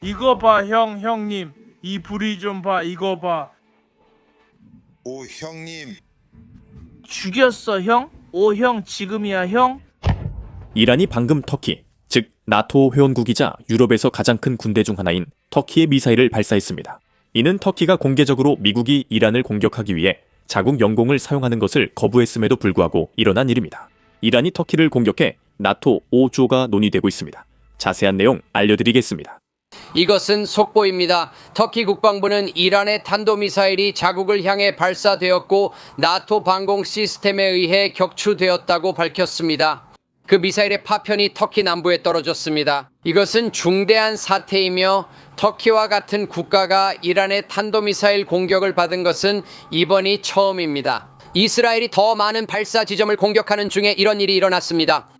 이거 봐, 형님. 이 불이 좀 봐, 이거 봐. 오, 형님. 죽였어, 형? 오, 형, 지금이야, 형? 이란이 방금 터키, 즉 나토 회원국이자 유럽에서 가장 큰 군대 중 하나인 터키의 미사일을 발사했습니다. 이는 터키가 공개적으로 미국이 이란을 공격하기 위해 자국 영공을 사용하는 것을 거부했음에도 불구하고 일어난 일입니다. 이란이 터키를 공격해 나토 5조가 논의되고 있습니다. 자세한 내용 알려드리겠습니다. 이것은 속보입니다. 터키 국방부는 이란의 탄도미사일이 자국을 향해 발사되었고 나토 방공 시스템에 의해 격추되었다고 밝혔습니다. 그 미사일의 파편이 터키 남부에 떨어졌습니다. 이것은 중대한 사태이며 터키와 같은 국가가 이란의 탄도미사일 공격을 받은 것은 이번이 처음입니다. 이스라엘이 더 많은 발사 지점을 공격하는 중에 이런 일이 일어났습니다.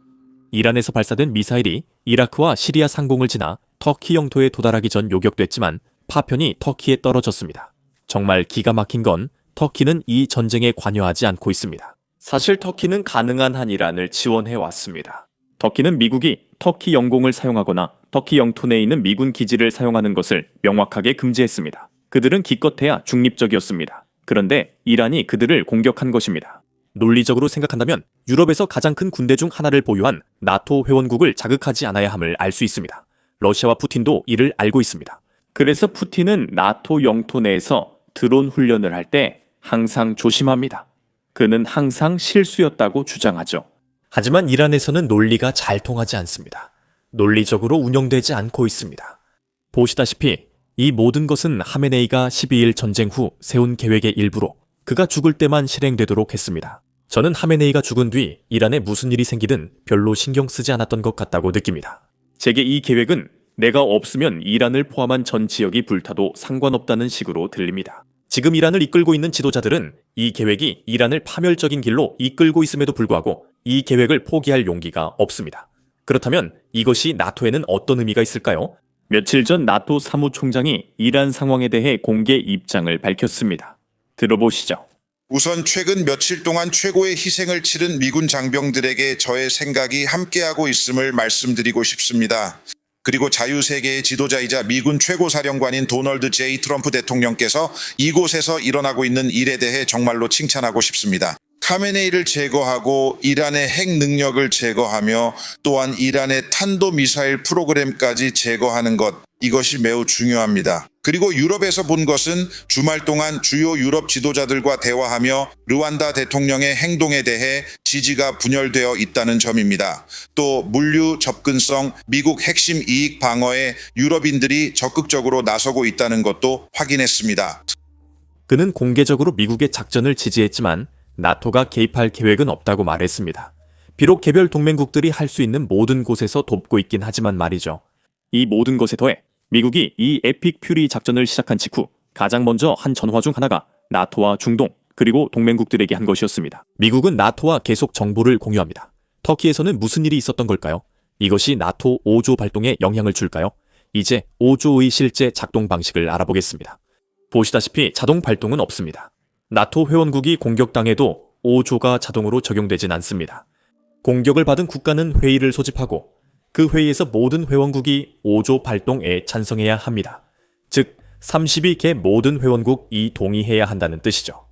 이란에서 발사된 미사일이 이라크와 시리아 상공을 지나 터키 영토에 도달하기 전 요격됐지만 파편이 터키에 떨어졌습니다. 정말 기가 막힌 건 터키는 이 전쟁에 관여하지 않고 있습니다. 사실 터키는 가능한 한 이란을 지원해 왔습니다. 터키는 미국이 터키 영공을 사용하거나 터키 영토 내에 있는 미군 기지를 사용하는 것을 명확하게 금지했습니다. 그들은 기껏해야 중립적이었습니다. 그런데 이란이 그들을 공격한 것입니다. 논리적으로 생각한다면 유럽에서 가장 큰 군대 중 하나를 보유한 나토 회원국을 자극하지 않아야 함을 알 수 있습니다. 러시아와 푸틴도 이를 알고 있습니다. 그래서 푸틴은 나토 영토 내에서 드론 훈련을 할 때 항상 조심합니다. 그는 항상 실수였다고 주장하죠. 하지만 이란에서는 논리가 잘 통하지 않습니다. 논리적으로 운영되지 않고 있습니다. 보시다시피 이 모든 것은 하메네이가 12일 전쟁 후 세운 계획의 일부로 그가 죽을 때만 실행되도록 했습니다. 저는 하메네이가 죽은 뒤 이란에 무슨 일이 생기든 별로 신경 쓰지 않았던 것 같다고 느낍니다. 제게 이 계획은 내가 없으면 이란을 포함한 전 지역이 불타도 상관없다는 식으로 들립니다. 지금 이란을 이끌고 있는 지도자들은 이 계획이 이란을 파멸적인 길로 이끌고 있음에도 불구하고 이 계획을 포기할 용기가 없습니다. 그렇다면 이것이 나토에는 어떤 의미가 있을까요? 며칠 전 나토 사무총장이 이란 상황에 대해 공개 입장을 밝혔습니다. 들어보시죠. 우선 최근 며칠 동안 최고의 희생을 치른 미군 장병들에게 저의 생각이 함께하고 있음을 말씀드리고 싶습니다. 그리고 자유세계의 지도자이자 미군 최고사령관인 도널드 J. 트럼프 대통령께서 이곳에서 일어나고 있는 일에 대해 정말로 칭찬하고 싶습니다. 카메네이를 제거하고 이란의 핵 능력을 제거하며 또한 이란의 탄도미사일 프로그램까지 제거하는 것, 이것이 매우 중요합니다. 그리고 유럽에서 본 것은 주말 동안 주요 유럽 지도자들과 대화하며 르완다 대통령의 행동에 대해 지지가 분열되어 있다는 점입니다. 또 물류 접근성, 미국 핵심 이익 방어에 유럽인들이 적극적으로 나서고 있다는 것도 확인했습니다. 그는 공개적으로 미국의 작전을 지지했지만 나토가 개입할 계획은 없다고 말했습니다. 비록 개별 동맹국들이 할 수 있는 모든 곳에서 돕고 있긴 하지만 말이죠. 이 모든 것에 더해 미국이 이 에픽 퓨리 작전을 시작한 직후 가장 먼저 한 전화 중 하나가 나토와 중동 그리고 동맹국들에게 한 것이었습니다. 미국은 나토와 계속 정보를 공유합니다. 터키에서는 무슨 일이 있었던 걸까요? 이것이 나토 5조 발동에 영향을 줄까요? 이제 5조의 실제 작동 방식을 알아보겠습니다. 보시다시피 자동 발동은 없습니다. 나토 회원국이 공격당해도 5조가 자동으로 적용되진 않습니다. 공격을 받은 국가는 회의를 소집하고 그 회의에서 모든 회원국이 5조 발동에 찬성해야 합니다. 즉 32개 모든 회원국이 동의해야 한다는 뜻이죠.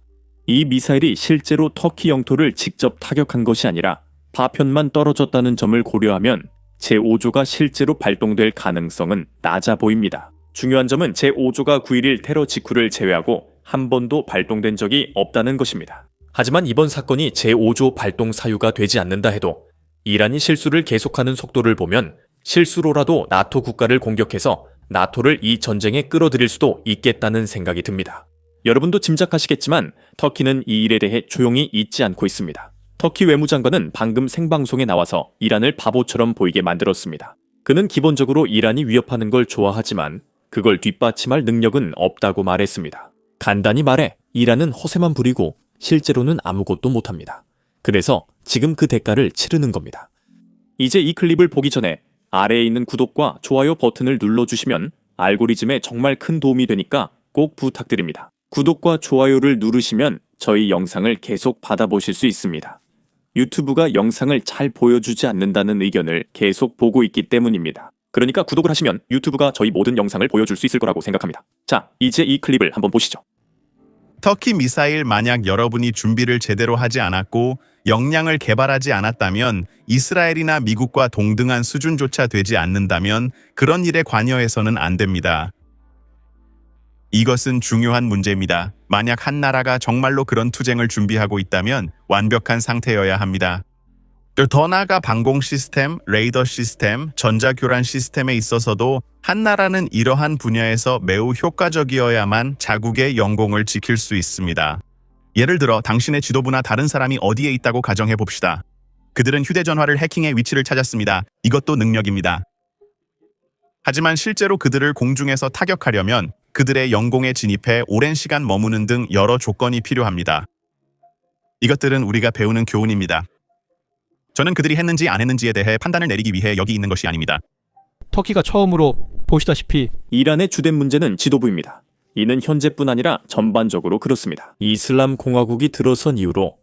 이 미사일이 실제로 터키 영토를 직접 타격한 것이 아니라 파편만 떨어졌다는 점을 고려하면 제5조가 실제로 발동될 가능성은 낮아 보입니다. 중요한 점은 제5조가 9.11 테러 직후를 제외하고 한 번도 발동된 적이 없다는 것입니다. 하지만 이번 사건이 제5조 발동 사유가 되지 않는다 해도 이란이 실수를 계속하는 속도를 보면 실수로라도 나토 국가를 공격해서 나토를 이 전쟁에 끌어들일 수도 있겠다는 생각이 듭니다. 여러분도 짐작하시겠지만 터키는 이 일에 대해 조용히 있지 않고 있습니다. 터키 외무장관은 방금 생방송에 나와서 이란을 바보처럼 보이게 만들었습니다. 그는 기본적으로 이란이 위협하는 걸 좋아하지만 그걸 뒷받침할 능력은 없다고 말했습니다. 간단히 말해 이란은 허세만 부리고 실제로는 아무것도 못합니다. 그래서 지금 그 대가를 치르는 겁니다. 이제 이 클립을 보기 전에 아래에 있는 구독과 좋아요 버튼을 눌러주시면 알고리즘에 정말 큰 도움이 되니까 꼭 부탁드립니다. 구독과 좋아요를 누르시면 저희 영상을 계속 받아보실 수 있습니다. 유튜브가 영상을 잘 보여주지 않는다는 의견을 계속 보고 있기 때문입니다. 그러니까 구독을 하시면 유튜브가 저희 모든 영상을 보여줄 수 있을 거라고 생각합니다. 자, 이제 이 클립을 한번 보시죠. 터키 미사일 만약 여러분이 준비를 제대로 하지 않았고 역량을 개발하지 않았다면 이스라엘이나 미국과 동등한 수준조차 되지 않는다면 그런 일에 관여해서는 안 됩니다. 이것은 중요한 문제입니다. 만약 한 나라가 정말로 그런 투쟁을 준비하고 있다면 완벽한 상태여야 합니다. 더 나아가 방공 시스템, 레이더 시스템, 전자교란 시스템에 있어서도 한 나라는 이러한 분야에서 매우 효과적이어야만 자국의 영공을 지킬 수 있습니다. 예를 들어 당신의 지도부나 다른 사람이 어디에 있다고 가정해 봅시다. 그들은 휴대전화를 해킹해 위치를 찾았습니다. 이것도 능력입니다. 하지만 실제로 그들을 공중에서 타격하려면 그들의 영공에 진입해 오랜 시간 머무는 등 여러 조건이 필요합니다. 이것들은 우리가 배우는 교훈입니다. 저는 그들이 했는지 안 했는지에 대해 판단을 내리기 위해 여기 있는 것이 아닙니다. 터키가 처음으로 보시다시피 이란의 주된 문제는 지도부입니다. 이는 현재뿐 아니라 전반적으로 그렇습니다. 이슬람 공화국이 들어선 이후로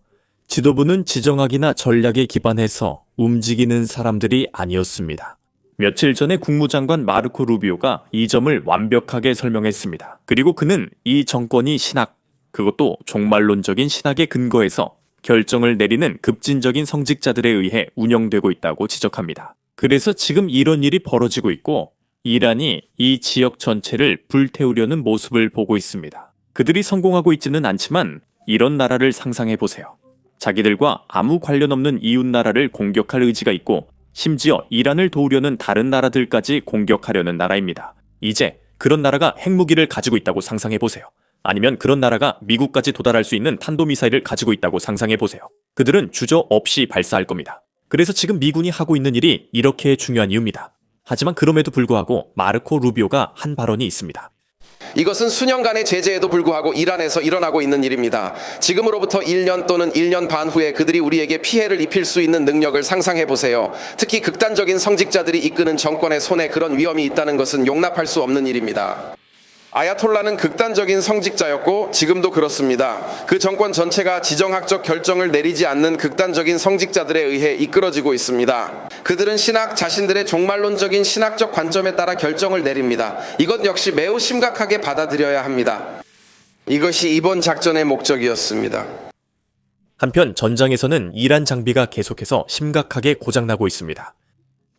지도부는 지정학이나 전략에 기반해서 움직이는 사람들이 아니었습니다. 며칠 전에 국무장관 마르코 루비오가 이 점을 완벽하게 설명했습니다. 그리고 그는 이 정권이 신학, 그것도 종말론적인 신학에 근거해서 결정을 내리는 급진적인 성직자들에 의해 운영되고 있다고 지적합니다. 그래서 지금 이런 일이 벌어지고 있고 이란이 이 지역 전체를 불태우려는 모습을 보고 있습니다. 그들이 성공하고 있지는 않지만 이런 나라를 상상해 보세요. 자기들과 아무 관련 없는 이웃 나라를 공격할 의지가 있고 심지어 이란을 도우려는 다른 나라들까지 공격하려는 나라입니다. 이제 그런 나라가 핵무기를 가지고 있다고 상상해 보세요. 아니면 그런 나라가 미국까지 도달할 수 있는 탄도미사일을 가지고 있다고 상상해 보세요. 그들은 주저없이 발사할 겁니다. 그래서 지금 미군이 하고 있는 일이 이렇게 중요한 이유입니다. 하지만 그럼에도 불구하고 마르코 루비오가 한 발언이 있습니다. 이것은 수년간의 제재에도 불구하고 이란에서 일어나고 있는 일입니다. 지금으로부터 1년 또는 1년 반 후에 그들이 우리에게 피해를 입힐 수 있는 능력을 상상해 보세요. 특히 극단적인 성직자들이 이끄는 정권의 손에 그런 위험이 있다는 것은 용납할 수 없는 일입니다. 아야톨라는 극단적인 성직자였고 지금도 그렇습니다. 그 정권 전체가 지정학적 결정을 내리지 않는 극단적인 성직자들에 의해 이끌어지고 있습니다. 그들은 자신들의 종말론적인 신학적 관점에 따라 결정을 내립니다. 이것 역시 매우 심각하게 받아들여야 합니다. 이것이 이번 작전의 목적이었습니다. 한편 전장에서는 이란 장비가 계속해서 심각하게 고장나고 있습니다.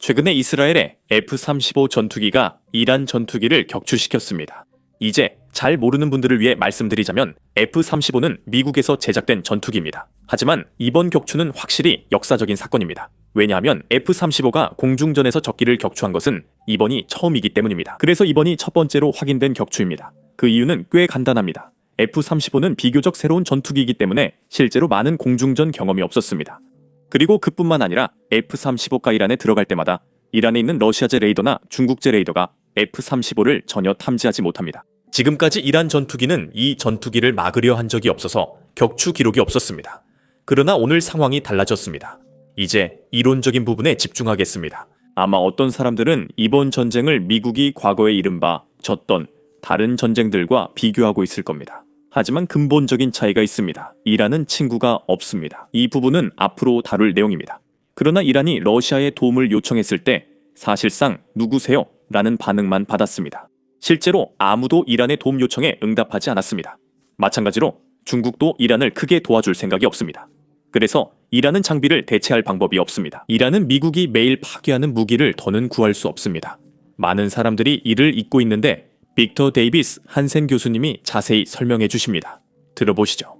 최근에 이스라엘의 F-35 전투기가 이란 전투기를 격추시켰습니다. 이제 잘 모르는 분들을 위해 말씀드리자면 F-35는 미국에서 제작된 전투기입니다. 하지만 이번 격추는 확실히 역사적인 사건입니다. 왜냐하면 F-35가 공중전에서 적기를 격추한 것은 이번이 처음이기 때문입니다. 그래서 이번이 첫 번째로 확인된 격추입니다. 그 이유는 꽤 간단합니다. F-35는 비교적 새로운 전투기이기 때문에 실제로 많은 공중전 경험이 없었습니다. 그리고 그뿐만 아니라 F-35가 이란에 들어갈 때마다 이란에 있는 러시아제 레이더나 중국제 레이더가 F-35를 전혀 탐지하지 못합니다. 지금까지 이란 전투기는 이 전투기를 막으려 한 적이 없어서 격추 기록이 없었습니다. 그러나 오늘 상황이 달라졌습니다. 이제 이론적인 부분에 집중하겠습니다. 아마 어떤 사람들은 이번 전쟁을 미국이 과거에 이른바 졌던 다른 전쟁들과 비교하고 있을 겁니다. 하지만 근본적인 차이가 있습니다. 이란은 친구가 없습니다. 이 부분은 앞으로 다룰 내용입니다. 그러나 이란이 러시아의 도움을 요청했을 때 사실상 누구세요? 라는 반응만 받았습니다. 실제로 아무도 이란의 도움 요청에 응답하지 않았습니다. 마찬가지로 중국도 이란을 크게 도와줄 생각이 없습니다. 그래서 이란은 장비를 대체할 방법이 없습니다. 이란은 미국이 매일 파괴하는 무기를 더는 구할 수 없습니다. 많은 사람들이 이를 잊고 있는데 빅터 데이비스 한센 교수님이 자세히 설명해 주십니다. 들어보시죠.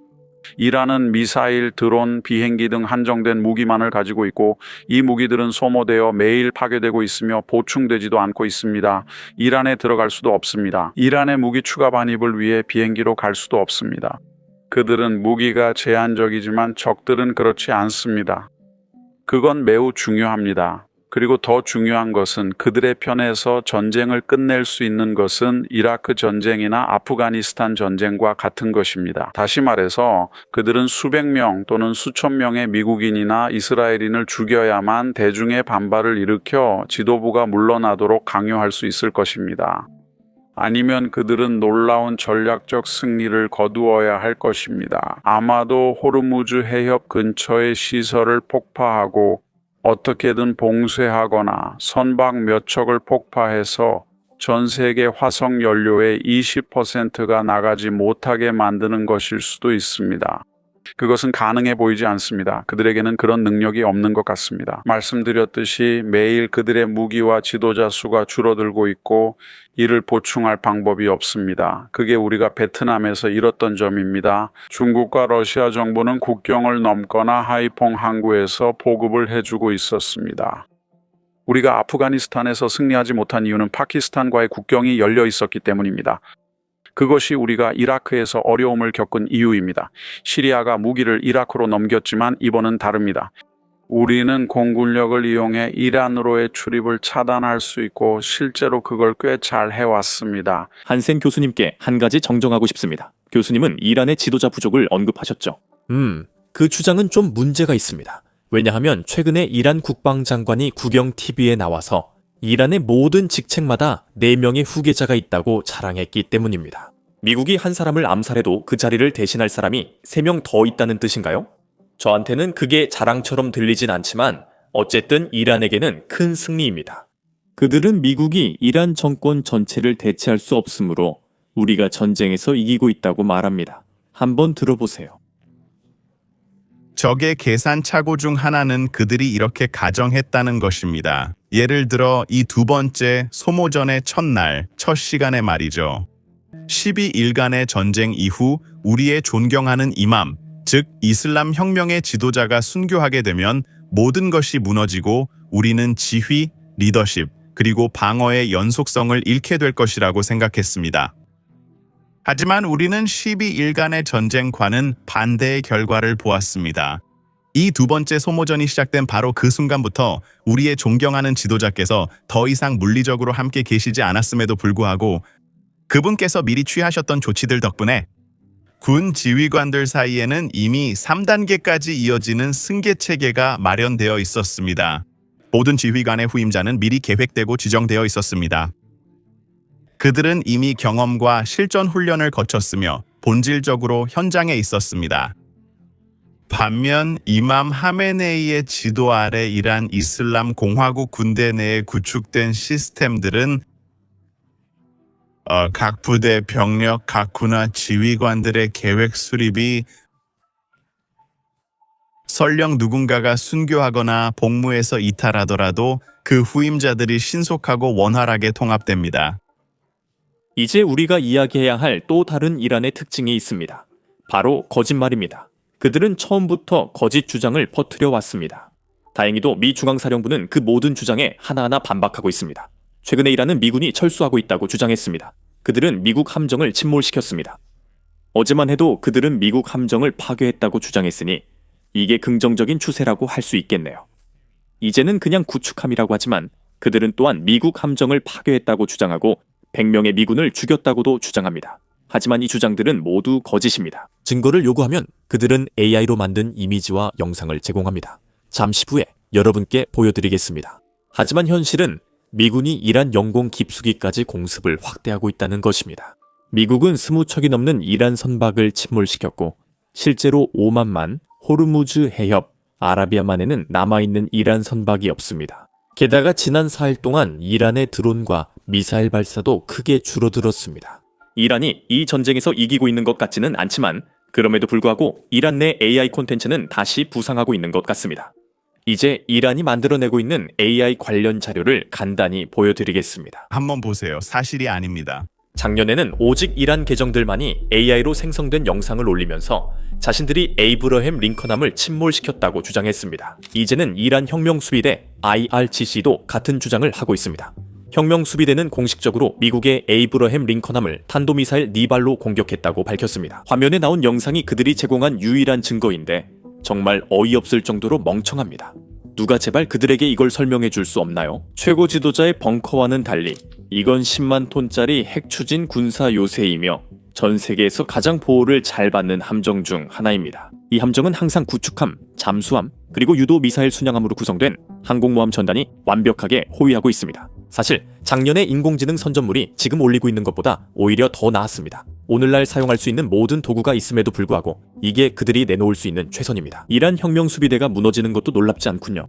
이란은 미사일, 드론, 비행기 등 한정된 무기만을 가지고 있고 이 무기들은 소모되어 매일 파괴되고 있으며 보충되지도 않고 있습니다. 이란에 들어갈 수도 없습니다. 이란의 무기 추가 반입을 위해 비행기로 갈 수도 없습니다. 그들은 무기가 제한적이지만 적들은 그렇지 않습니다. 그건 매우 중요합니다. 그리고 더 중요한 것은 그들의 편에서 전쟁을 끝낼 수 있는 것은 이라크 전쟁이나 아프가니스탄 전쟁과 같은 것입니다. 다시 말해서 그들은 수백 명 또는 수천 명의 미국인이나 이스라엘인을 죽여야만 대중의 반발을 일으켜 지도부가 물러나도록 강요할 수 있을 것입니다. 아니면 그들은 놀라운 전략적 승리를 거두어야 할 것입니다. 아마도 호르무즈 해협 근처의 시설을 폭파하고 어떻게든 봉쇄하거나 선박 몇 척을 폭파해서 전 세계 화석 연료의 20%가 나가지 못하게 만드는 것일 수도 있습니다. 그것은 가능해 보이지 않습니다. 그들에게는 그런 능력이 없는 것 같습니다. 말씀드렸듯이 매일 그들의 무기와 지도자 수가 줄어들고 있고 이를 보충할 방법이 없습니다. 그게 우리가 베트남에서 잃었던 점입니다. 중국과 러시아 정부는 국경을 넘거나 하이퐁 항구에서 보급을 해주고 있었습니다. 우리가 아프가니스탄에서 승리하지 못한 이유는 파키스탄과의 국경이 열려 있었기 때문입니다. 그것이 우리가 이라크에서 어려움을 겪은 이유입니다. 시리아가 무기를 이라크로 넘겼지만 이번은 다릅니다. 우리는 공군력을 이용해 이란으로의 출입을 차단할 수 있고 실제로 그걸 꽤 잘 해왔습니다. 한센 교수님께 한 가지 정정하고 싶습니다. 교수님은 이란의 지도자 부족을 언급하셨죠. 그 주장은 좀 문제가 있습니다. 왜냐하면 최근에 이란 국방장관이 국영 TV에 나와서 이란의 모든 직책마다 4명의 후계자가 있다고 자랑했기 때문입니다. 미국이 한 사람을 암살해도 그 자리를 대신할 사람이 3명 더 있다는 뜻인가요? 저한테는 그게 자랑처럼 들리진 않지만 어쨌든 이란에게는 큰 승리입니다. 그들은 미국이 이란 정권 전체를 대체할 수 없으므로 우리가 전쟁에서 이기고 있다고 말합니다. 한번 들어보세요. 적의 계산 착오 중 하나는 그들이 이렇게 가정했다는 것입니다. 예를 들어 이 두 번째 소모전의 첫날, 첫 시간에 말이죠. 12일간의 전쟁 이후 우리의 존경하는 이맘, 즉 이슬람 혁명의 지도자가 순교하게 되면 모든 것이 무너지고 우리는 지휘, 리더십, 그리고 방어의 연속성을 잃게 될 것이라고 생각했습니다. 하지만 우리는 12일간의 전쟁과는 반대의 결과를 보았습니다. 이 두 번째 소모전이 시작된 바로 그 순간부터 우리의 존경하는 지도자께서 더 이상 물리적으로 함께 계시지 않았음에도 불구하고 그분께서 미리 취하셨던 조치들 덕분에 군 지휘관들 사이에는 이미 3단계까지 이어지는 승계 체계가 마련되어 있었습니다. 모든 지휘관의 후임자는 미리 계획되고 지정되어 있었습니다. 그들은 이미 경험과 실전 훈련을 거쳤으며 본질적으로 현장에 있었습니다. 반면 이맘 하메네이의 지도 아래 이란 이슬람 공화국 군대 내에 구축된 시스템들은 각 부대 병력, 각 군화 지휘관들의 계획 수립이 설령 누군가가 순교하거나 복무에서 이탈하더라도 그 후임자들이 신속하고 원활하게 통합됩니다. 이제 우리가 이야기해야 할 또 다른 이란의 특징이 있습니다. 바로 거짓말입니다. 그들은 처음부터 거짓 주장을 퍼뜨려 왔습니다. 다행히도 미 중앙사령부는 그 모든 주장에 하나하나 반박하고 있습니다. 최근에 이란은 미군이 철수하고 있다고 주장했습니다. 그들은 미국 함정을 침몰시켰습니다. 어제만 해도 그들은 미국 함정을 파괴했다고 주장했으니 이게 긍정적인 추세라고 할 수 있겠네요. 이제는 그냥 구축함이라고 하지만 그들은 또한 미국 함정을 파괴했다고 주장하고 100명의 미군을 죽였다고도 주장합니다. 하지만 이 주장들은 모두 거짓입니다. 증거를 요구하면 그들은 AI로 만든 이미지와 영상을 제공합니다. 잠시 후에 여러분께 보여드리겠습니다. 하지만 현실은 미군이 이란 영공 깊숙이까지 공습을 확대하고 있다는 것입니다. 미국은 20척이 넘는 이란 선박을 침몰시켰고 실제로 오만만, 호르무즈 해협, 아라비아만에는 남아있는 이란 선박이 없습니다. 게다가 지난 4일 동안 이란의 드론과 미사일 발사도 크게 줄어들었습니다. 이란이 이 전쟁에서 이기고 있는 것 같지는 않지만 그럼에도 불구하고 이란 내 AI 콘텐츠는 다시 부상하고 있는 것 같습니다. 이제 이란이 만들어내고 있는 AI 관련 자료를 간단히 보여드리겠습니다. 한번 보세요. 사실이 아닙니다. 작년에는 오직 이란 계정들만이 AI로 생성된 영상을 올리면서 자신들이 에이브러햄 링컨함을 침몰시켰다고 주장했습니다. 이제는 이란 혁명수비대 IRGC도 같은 주장을 하고 있습니다. 혁명수비대는 공식적으로 미국의 에이브러햄 링컨함을 탄도미사일 4발로 공격했다고 밝혔습니다. 화면에 나온 영상이 그들이 제공한 유일한 증거인데 정말 어이없을 정도로 멍청합니다. 누가 제발 그들에게 이걸 설명해 줄 수 없나요? 최고 지도자의 벙커와는 달리 이건 10만 톤짜리 핵 추진 군사 요새이며 전 세계에서 가장 보호를 잘 받는 함정 중 하나입니다. 이 함정은 항상 구축함, 잠수함, 그리고 유도 미사일 순양함으로 구성된 항공모함 전단이 완벽하게 호위하고 있습니다. 사실 작년에 인공지능 선전물이 지금 올리고 있는 것보다 오히려 더 나았습니다. 오늘날 사용할 수 있는 모든 도구가 있음에도 불구하고 이게 그들이 내놓을 수 있는 최선입니다. 이란 혁명수비대가 무너지는 것도 놀랍지 않군요.